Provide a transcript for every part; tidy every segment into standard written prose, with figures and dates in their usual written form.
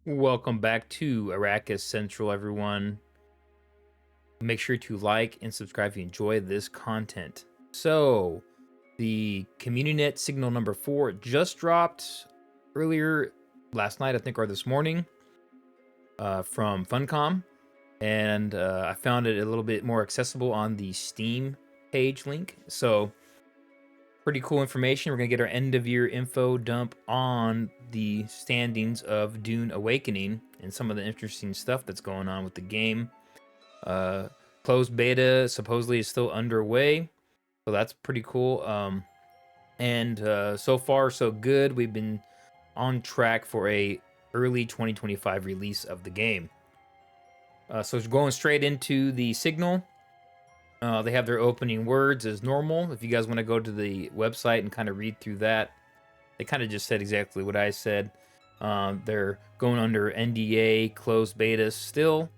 Welcome back to Arrakis Central, everyone. Make sure to like and subscribe if you enjoy this content. So, the Communinet signal number 4 just dropped earlier last night, I think, or this morning, from Funcom, and I found it a little bit more accessible on the Steam page link. So, pretty cool information. We're gonna get our end of year info dump on the standings of Dune Awakening and some of the interesting stuff that's going on with the game. Closed beta supposedly is still underway, so that's pretty cool. And so far so good. We've been on track for a early 2025 release of the game. So going straight into the signal. They have their opening words as normal. If you guys want to go to the website and kind of read through that, they kind of just said exactly what I said. They're going under NDA, closed beta still,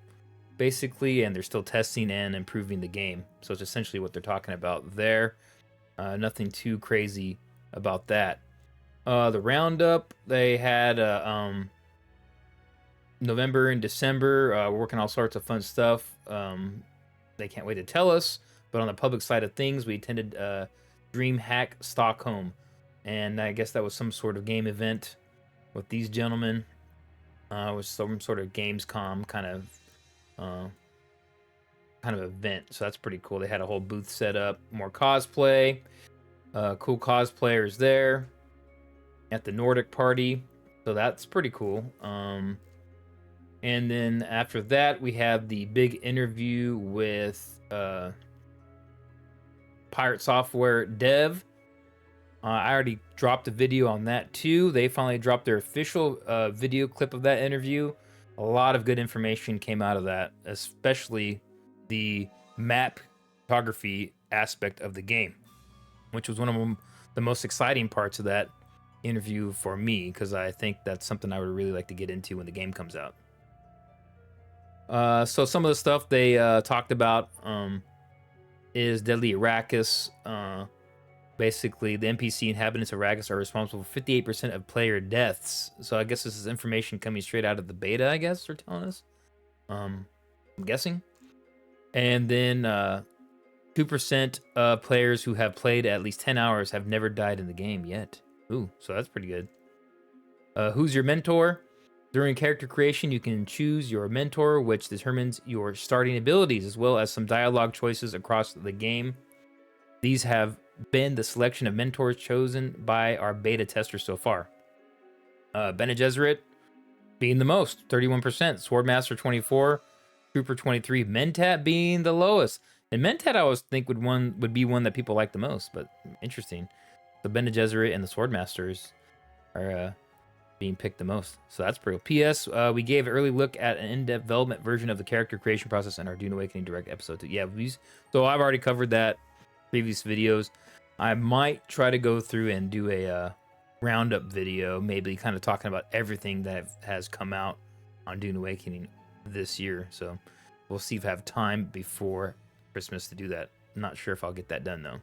basically, and they're still testing and improving the game. So it's essentially what they're talking about there. Nothing too crazy about that. The roundup, they had November and December, working all sorts of fun stuff. They can't wait to tell us. But on the public side of things, we attended DreamHack Stockholm, and I guess that was some sort of game event with these gentlemen. It was some sort of Gamescom kind of event, so that's pretty cool. They had a whole booth set up, more cosplay, cool cosplayers there at the Nordic party, so that's pretty cool. And then after that, we have the big interview with Pirate Software Dev. I already dropped a video on that too. They finally dropped their official video clip of that interview. A lot of good information came out of that, especially the map photography aspect of the game, which was one of the most exciting parts of that interview for me, because I think that's something I would really like to get into when the game comes out. So some of the stuff they talked about is Deadly Arrakis. Basically, the NPC inhabitants of Arrakis are responsible for 58% of player deaths. So I guess this is information coming straight out of the beta, I guess, they're telling us. I'm guessing. And then 2% of players who have played at least 10 hours have never died in the game yet. Ooh, so that's pretty good. Who's your mentor? During character creation, you can choose your mentor, which determines your starting abilities, as well as some dialogue choices across the game. These have been the selection of mentors chosen by our beta testers so far. Bene Gesserit being the most, 31%. Swordmaster 24%, Trooper 23%. Mentat being the lowest. And Mentat I always think would be one that people like the most, but interesting. The Bene Gesserit and the Swordmasters are being picked the most, so that's pretty cool. PS, we gave an early look at an in-depth development version of the character creation process in our Dune Awakening Direct episode 2. Yeah, so I've already covered that previous videos. I might try to go through and do a roundup video, maybe kind of talking about everything that has come out on Dune Awakening this year. So we'll see if I have time before Christmas to do that. I'm not sure if I'll get that done though.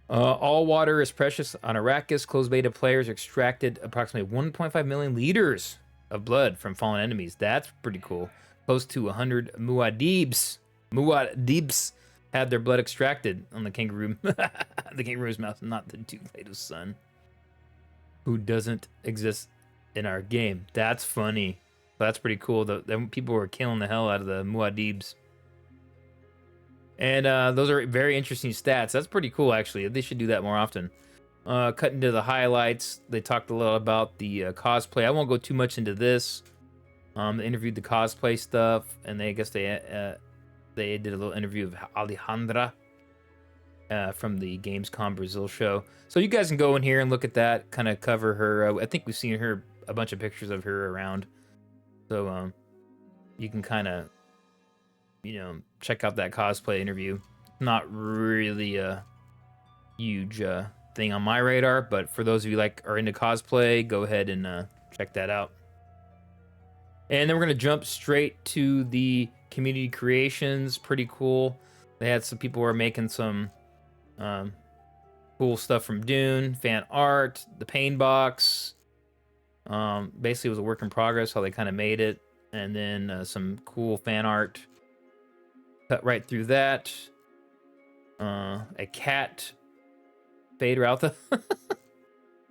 All water is precious on Arrakis. Closed beta players extracted approximately 1.5 million liters of blood from fallen enemies. That's pretty cool. Close to 100 Muad'Dibs had their blood extracted on the kangaroo. The kangaroo's mouth, not the two-bladed son, who doesn't exist in our game. That's funny. That's pretty cool. The people were killing the hell out of the Muad'Dibs. And those are very interesting stats. That's pretty cool, actually. They should do that more often. Cut into the highlights. They talked a little about the cosplay. I won't go too much into this. They interviewed the cosplay stuff, and I guess they did a little interview of Alejandra from the Gamescom Brazil show. So you guys can go in here and look at that, kind of cover her. I think we've seen her, a bunch of pictures of her around. So you can kind of, check out that cosplay interview. Not really a huge thing on my radar, but for those of you are into cosplay, go ahead and check that out. And then we're gonna jump straight to the community creations. Pretty cool. They had some people who are making some cool stuff from Dune, fan art, the pain box, Basically, it was a work in progress how they kind of made it, and then some cool fan art cut right through that. A cat fade route,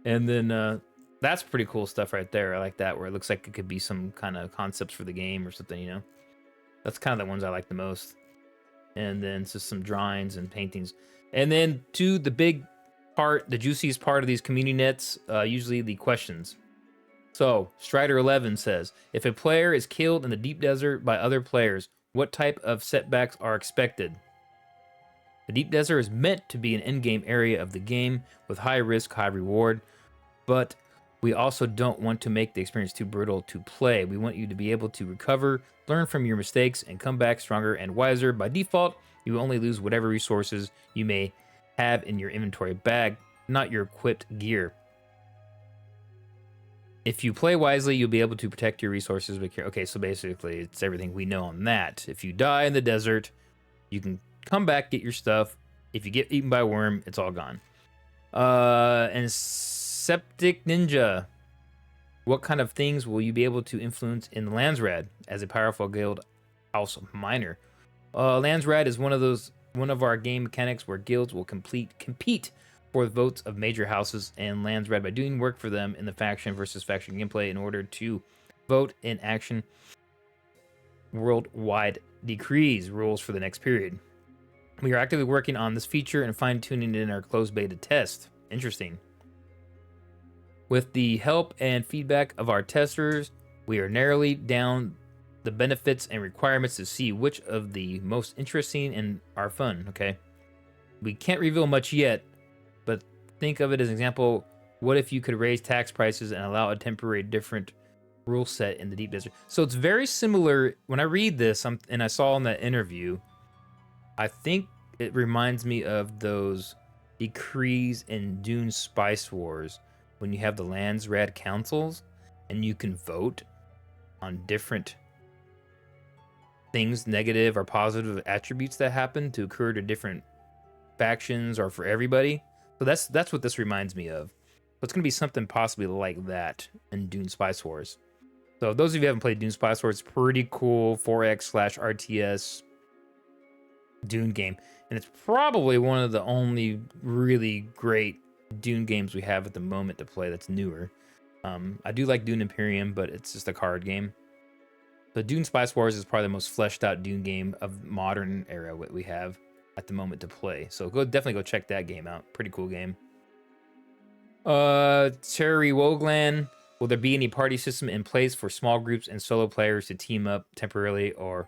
and then that's pretty cool stuff right there. I like that, where it looks like it could be some kind of concepts for the game or something. You know, that's kind of the ones I like the most. And then just some drawings and paintings, and then to the big part, the juiciest part of these Communets, usually the questions. So, Strider11 says, if a player is killed in the deep desert by other players, what type of setbacks are expected? The deep desert is meant to be an in-game area of the game with high risk, high reward, but we also don't want to make the experience too brutal to play. We want you to be able to recover, learn from your mistakes, and come back stronger and wiser. By default, you will only lose whatever resources you may have in your inventory bag, not your equipped gear. If you play wisely, you'll be able to protect your resources with care. Okay, so basically, it's everything we know on that. If you die in the desert, you can come back, get your stuff. If you get eaten by a worm, it's all gone. And Septic Ninja, what kind of things will you be able to influence in Landsrad as a powerful guild house miner? Landsrad is one of our game mechanics where guilds will compete for the votes of major houses and Landsrad by doing work for them in the faction versus faction gameplay in order to vote in action worldwide decrees rules for the next period. We are actively working on this feature and fine-tuning it in our closed beta test. Interesting. With the help and feedback of our testers, we are narrowing down the benefits and requirements to see which of the most interesting and are fun, okay? We can't reveal much yet, but think of it as an example. What if you could raise tax prices and allow a temporary different rule set in the deep desert? So it's very similar. When I read this, and I saw in that interview, I think it reminds me of those decrees in Dune Spice Wars when you have the Landsrad councils and you can vote on different things, negative or positive attributes that happen to occur to different factions or for everybody. So that's what this reminds me of. So it's going to be something possibly like that in Dune Spice Wars. So those of you who haven't played Dune Spice Wars, it's pretty cool 4X/RTS Dune game. And it's probably one of the only really great Dune games we have at the moment to play that's newer. I do like Dune Imperium, but it's just a card game. But Dune Spice Wars is probably the most fleshed out Dune game of modern era what we have at the moment to play. So definitely go check that game out. Pretty cool game. Terry Woglan, will there be any party system in place for small groups and solo players to team up temporarily or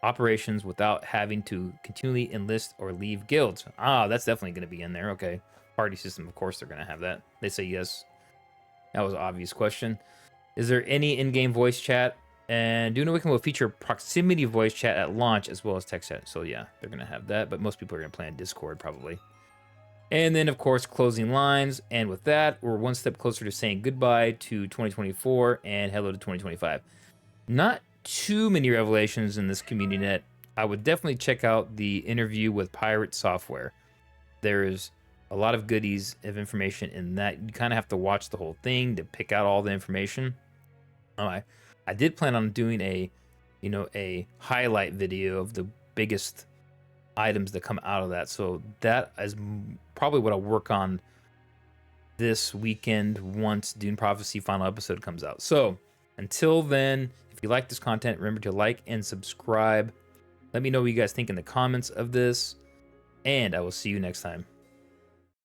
operations without having to continually enlist or leave guilds? That's definitely going to be in there. Okay. Party system, of course they're going to have that. They say yes. That was an obvious question. Is there any in-game voice chat? And Dune Awakening will feature proximity voice chat at launch as well as text chat. So yeah, they're going to have that, but most people are going to play on Discord probably. And then, of course, closing lines. And with that, we're one step closer to saying goodbye to 2024 and hello to 2025. Not too many revelations in this Communinet. I would definitely check out the interview with Pirate Software. There's a lot of goodies of information in that. You kind of have to watch the whole thing to pick out all the information. I did plan on doing a highlight video of the biggest items that come out of that. So that is probably what I'll work on this weekend once Dune Prophecy final episode comes out. So until then, if you like this content, remember to like and subscribe. Let me know what you guys think in the comments of this, and I will see you next time.